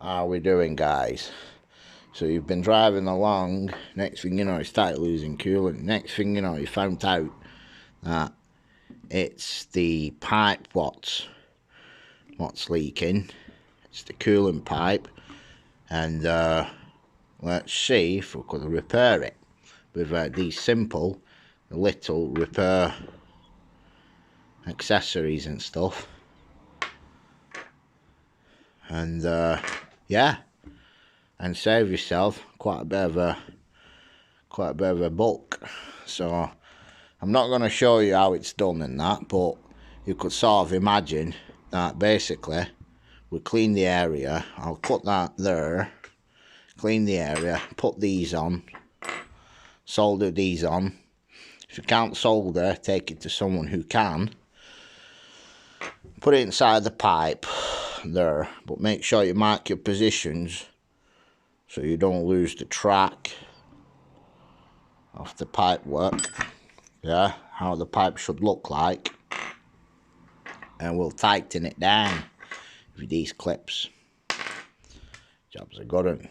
How are we doing, guys? So you've been driving along, next thing you know you start losing coolant. Next thing you know you found out that it's the pipe what's leaking. It's the coolant pipe, and let's see if we could repair it with these simple little repair accessories and stuff. And yeah, and save yourself quite a bit of a buck. So I'm not going to show you how it's done and that, but you could sort of imagine that basically we clean the area. I'll put that there, clean the area, put these on, solder these on. If you can't solder, take it to someone who can. Put it inside the pipe there, but make sure you mark your positions so you don't lose the track of the pipe work. Yeah, how the pipe should look like, and we'll tighten it down with these clips. Job's a good one.